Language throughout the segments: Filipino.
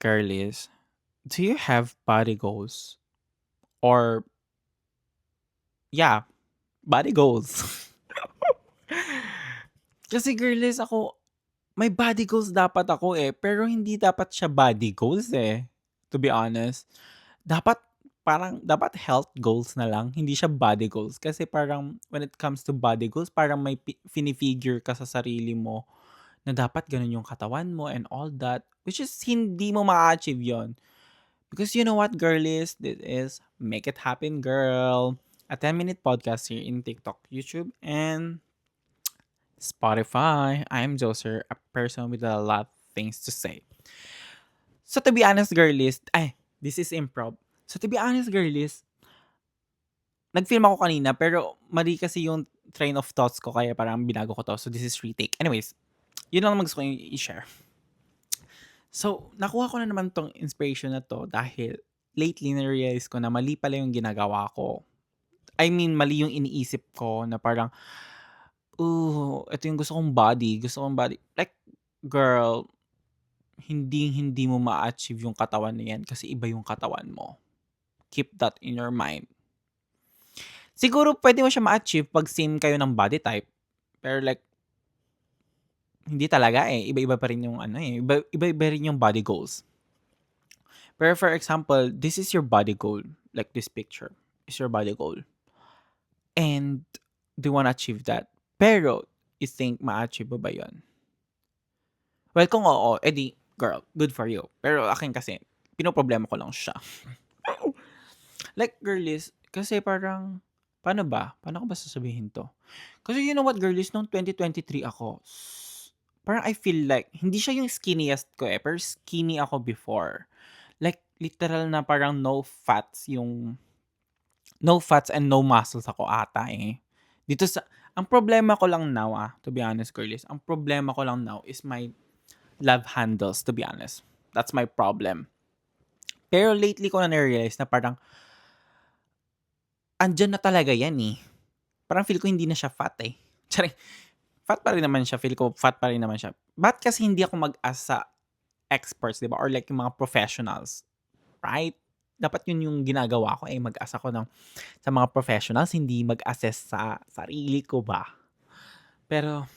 Girlies, do you have body goals? Or, yeah, body goals. Kasi girlies ako, may body goals dapat ako eh, pero hindi dapat siya body goals eh, to be honest. Dapat dapat health goals na lang, hindi siya body goals. Kasi parang when it comes to body goals, parang may fini-figure ka sa sarili mo na dapat ganun yung katawan mo and all that, which is hindi mo ma-achieve yon. Because you know what, girlies? This is Make It Happen Girl, a 10-minute podcast here in TikTok, YouTube, and Spotify. I'm Joser, a person with a lot of things to say. So to be honest, girlies, this is improv. So to be honest, girlies, nag-film ako kanina pero mali kasi yung train of thoughts ko kaya parang binago ko to. So this is retake. Anyways, yun lang naman gusto ko i-share. So, nakuha ko na naman tong inspiration na to dahil lately na-realize ko na mali pala yung ginagawa ko. I mean, mali yung iniisip ko na parang, ito yung gusto kong body, gusto kong body. Like, girl, hindi mo ma-achieve yung katawan na yan kasi iba yung katawan mo. Keep that in your mind. Siguro pwede mo siya ma-achieve pag same kayo ng body type. Pero like, hindi talaga eh. Iba-iba pa rin yung ano eh. Iba-iba rin yung body goals. Pero for example, this is your body goal. Like this picture is your body goal. And do you wanna achieve that? Pero, you think ma-achieve mo ba yun? Well, kung oo, edi, girl, good for you. Pero akin kasi, pinoproblema ko lang siya. Like, girlies, kasi parang, paano ba? Paano ko ba sasabihin to? Kasi you know what, girlies, nung 2023 ako, parang I feel like, hindi siya yung skinniest ko eh, pero skinny ako before. Like, literal na parang no fats and no muscles ako ata eh. Ang problema ko lang now to be honest, girlies, ang problema ko lang now is my love handles, to be honest. That's my problem. Pero lately ko na na-realize na parang, andyan na talaga yan eh. Parang feel ko hindi na siya fat eh. Charing, fat pa rin naman siya. Feel ko fat pa rin naman siya. Ba't kasi hindi ako mag-asa experts, di ba? Or like yung mga professionals. Right? Dapat yun yung ginagawa ko eh. Mag-asa ko sa mga professionals, hindi mag-assess sa sarili ko ba. Pero,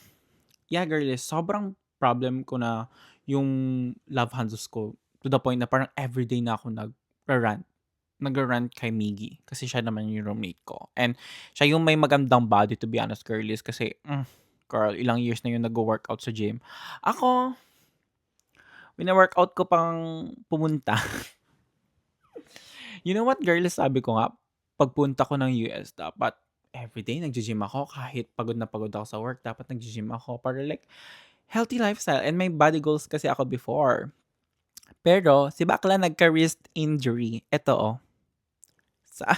yeah, girlies, sobrang problem ko na yung love handles ko to the point na parang everyday na ako nag-rant. Nag-rant kay Miggy kasi siya naman yung roommate ko. And siya yung may magandang body, to be honest, girlies, kasi girl, ilang years na yung nag-workout sa gym. Ako, wina-workout ko pang pumunta. You know what, girlies, sabi ko nga, pagpunta ko ng US, dapat everyday nagji-gym ako. Kahit pagod na pagod ako sa work, dapat nagji-gym ako para like healthy lifestyle. And may body goals kasi ako before. Pero si bakla nagka-wrist injury. Ito Sa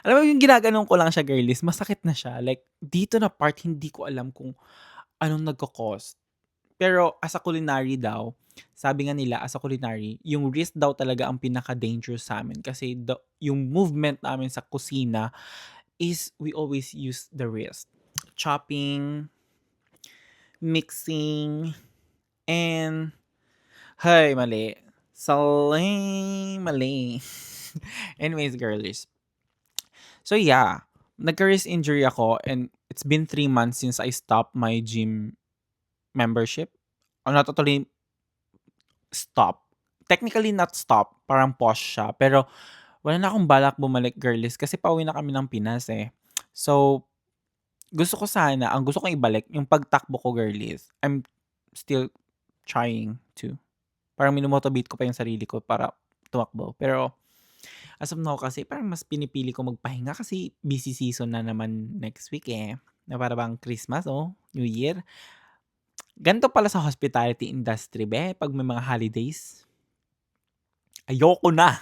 alam mo yung ginaganon ko lang siya, girlies, masakit na siya. Like dito na part hindi ko alam kung anong nagko-cause. Pero as a culinary daw, sabi nga nila as a culinary, yung wrist daw talaga ang pinaka-dangerous sa'min kasi yung movement namin sa kusina is we always use the wrist. Chopping, mixing, and mali. Mali. Anyways, girlies. So yeah, nagka-wrist injury ako and it's been 3 months since I stopped my gym membership. Not totally stop. Technically not stop, parang pause siya. Pero wala na akong balak bumalik, girlies, kasi pauwi na kami ng Pinas eh. So, ang gusto kong ibalik, yung pagtakbo ko, girlies. I'm still trying to. Parang minomotivate ko pa yung sarili ko para tumakbo. Pero, as of now kasi, parang mas pinipili ko magpahinga kasi busy season na naman next week eh. Na para bang Christmas, New Year. Ganito pala sa hospitality industry, pag may mga holidays. Ayoko na.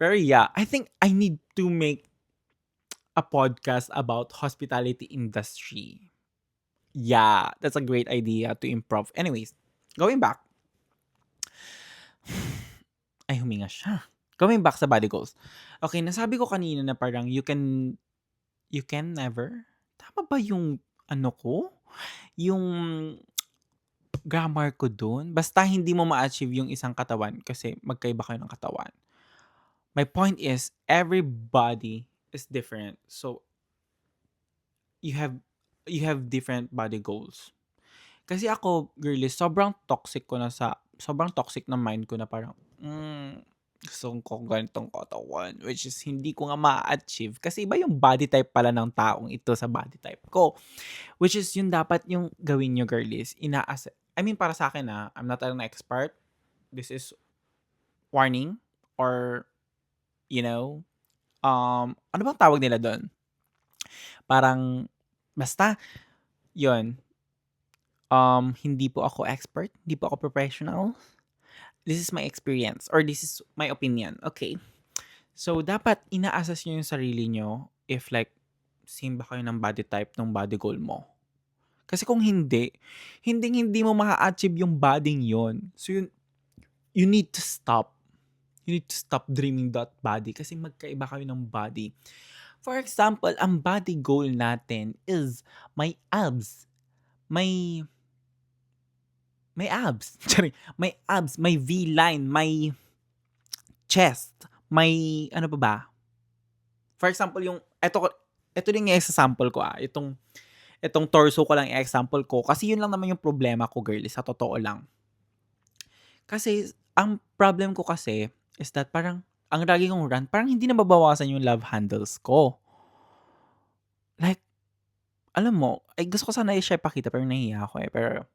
Pero yeah, I think I need to make a podcast about hospitality industry. Yeah, that's a great idea to improv. Anyways, going back. Ay, huminga siya. Going back sa body goals. Okay, nasabi ko kanina na parang you can never. Tama ba yung ano ko? Yung grammar ko dun. Basta hindi mo ma-achieve yung isang katawan kasi magkaiba kayo ng katawan. My point is, everybody is different. So, you have you have different body goals. Kasi ako, girly, sobrang toxic na mind ko na parang, gusto ko ganitong katawan, which is hindi ko nga ma-achieve kasi iba yung body type pala ng taong ito sa body type ko. Which is yun dapat yung gawin nyo, girlies. I mean, para sa akin I'm not an expert. This is warning or, you know, ano bang tawag nila doon? Parang, basta, yun, hindi po ako expert, hindi po ako professional. This is my experience or this is my opinion. Okay. So, dapat ina-assess nyo yung sarili nyo if like, same ba kayo ng body type ng body goal mo. Kasi kung hindi mo ma-achieve yung body yon. So, you need to stop. You need to stop dreaming that body kasi magkaiba kayo ng body. For example, ang body goal natin is may abs. May abs. Sorry. May abs, may V-line, may chest, may ano pa ba? For example, yung ito din yung example ko itong torso ko lang yung example ko kasi yun lang naman yung problema ko, girl, sa totoo lang. Kasi ang problem ko kasi is that parang ang lagi kong rant, parang hindi na mababawasan yung love handles ko. Like, alam mo, ay gusto ko sana i-share pakita pero nahihiya ako Pero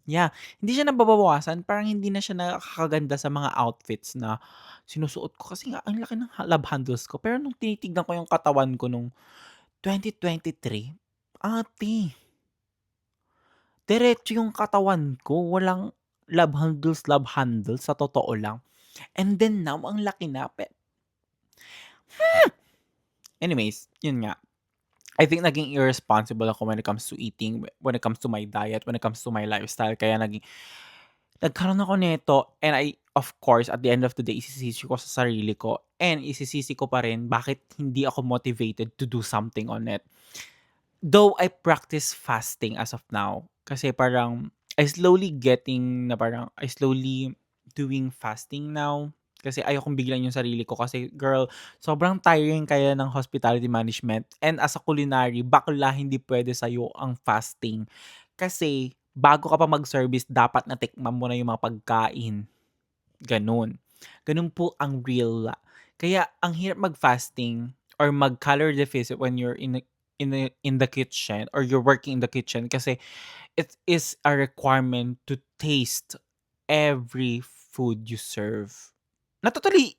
yeah, hindi siya nababawasan. Parang hindi na siya nakakaganda sa mga outfits na sinusuot ko kasi nga ang laki ng love handles ko. Pero nung tinitignan ko yung katawan ko nung 2023, ate, diretso yung katawan ko. Walang love handles sa totoo lang. And then now, ang laki na. Anyways, yun nga. I think naging irresponsible ako when it comes to eating, when it comes to my diet, when it comes to my lifestyle. Kaya nagkaroon ako nito and of course, at the end of the day, isisisi ko sa sarili ko and isisisi ko pa rin bakit hindi ako motivated to do something on it. Though I practice fasting as of now, kasi parang I slowly doing fasting now. Kasi ayokong biglan yung sarili ko kasi girl, sobrang tiring kaya ng hospitality management. And as a culinary, bakla hindi pwede sa'yo ang fasting. Kasi bago ka pa mag-service, dapat natikman mo na yung mga pagkain. Ganun. Ganun po ang real. Kaya ang hirap mag-fasting or mag-calorie deficit when you're in the kitchen or you're working in the kitchen kasi it is a requirement to taste every food you serve. Not totally,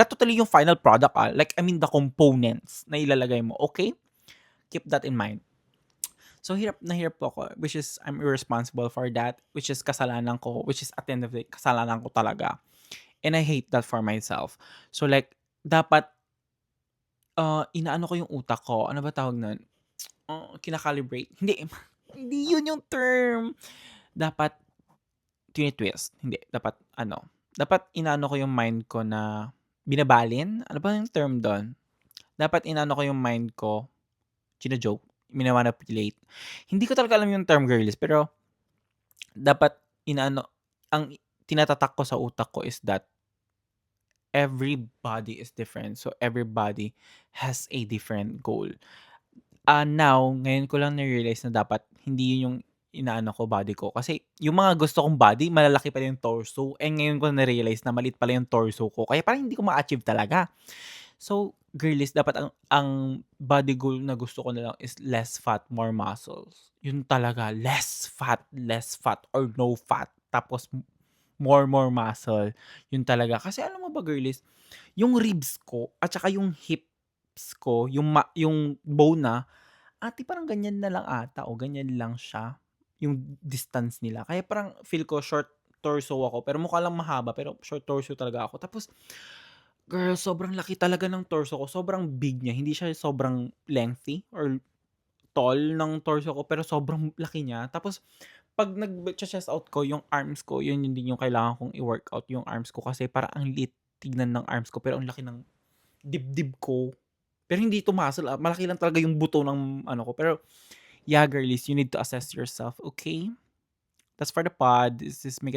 not totally yung final product Like, I mean the components na ilalagay mo. Okay? Keep that in mind. So, hirap na hirap po ako, which is, I'm irresponsible for that, which is kasalanan ko, which is at the end of the day, kasalanan ko talaga. And I hate that for myself. So, like, dapat, inaano ko yung utak ko. Ano ba tawag nun? Kinakalibrate. Hindi, hindi yun yung term. Dapat, tinitwist. Hindi, dapat inaano ko yung mind ko na binabalin. Ano ba yung term doon? Dapat inaano ko yung mind ko, china-joke, minamanipulate. Hindi ko talaga alam yung term, girlies, pero dapat ang tinatatak ko sa utak ko is that everybody is different. So, everybody has a different goal. Now, ngayon ko lang na-realize na dapat hindi yun yung inaano ko, body ko. Kasi yung mga gusto kong body, malalaki pala yung torso. And ngayon ko na-realize na maliit pala yung torso ko. Kaya parang hindi ko ma-achieve talaga. So, girlies, dapat ang body goal na gusto ko na lang is less fat, more muscles. Yun talaga, less fat or no fat. Tapos, more muscle. Yun talaga. Kasi alam mo ba, girlies, yung ribs ko at saka yung hips ko, yung bone na, ate parang ganyan na lang ata o ganyan lang siya yung distance nila. Kaya parang feel ko short torso ako pero mukha lang mahaba pero short torso talaga ako. Tapos girl, sobrang laki talaga ng torso ko. Sobrang big niya. Hindi siya sobrang lengthy or tall ng torso ko pero sobrang laki niya. Tapos pag nag-chest out ko, yung arms ko, yun din yung kailangan kong i-workout yung arms ko kasi parang ang liit tignan ng arms ko pero ang laki ng dibdib ko. Pero hindi ito muscle malaki lang talaga yung buto ng ano ko. Pero yeah, girlies, you need to assess yourself, okay? That's for the pod. This is Mika